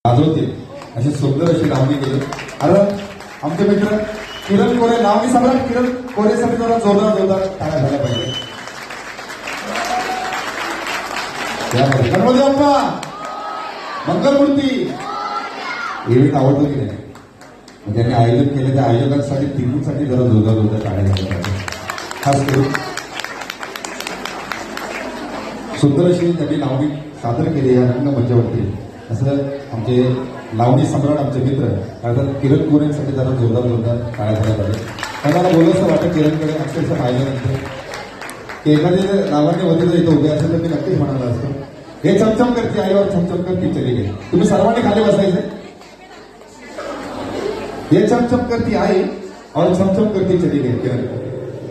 वाजवते असे सुंदर अशी लावणी केली. अरे आमचे मित्र किरण कोरे लावणी सम्राट किरण कोरेसाठी जरा जोरदार टाळ्या झाल्या पाहिजे. गणपती बाप्पा मंगलमूर्ती इव्हेंट आवडतो की नाही. त्यांनी आयोजन केले त्या आयोजकांसाठी तिघींसाठी जरा जोरदार टाळ्या झाल्या पाहिजे. खास करून सुंदर अशी त्यांनी लावणी सादर केली या रंगमंचावरती. असं आमचे लावणी सम्राट आमचे मित्र अर्थात किरण कोरेंसाठी जरा जोरदार टाळ्या झाल्या पाहिजे. त्यांना बोलायचं वाटतं किरणकडे अक्षरशः पाहिल्यानंतर की एखाद्या नावाने वतीला इथं उभे असेल तर मी नक्कीच म्हणाला असतो हे चमचम करते आईवर चमचम करती चली गई. तुम्ही सर्वांनी खाली बसायचे. हे चमचम करती आई और चमचम करती चली गई किरण.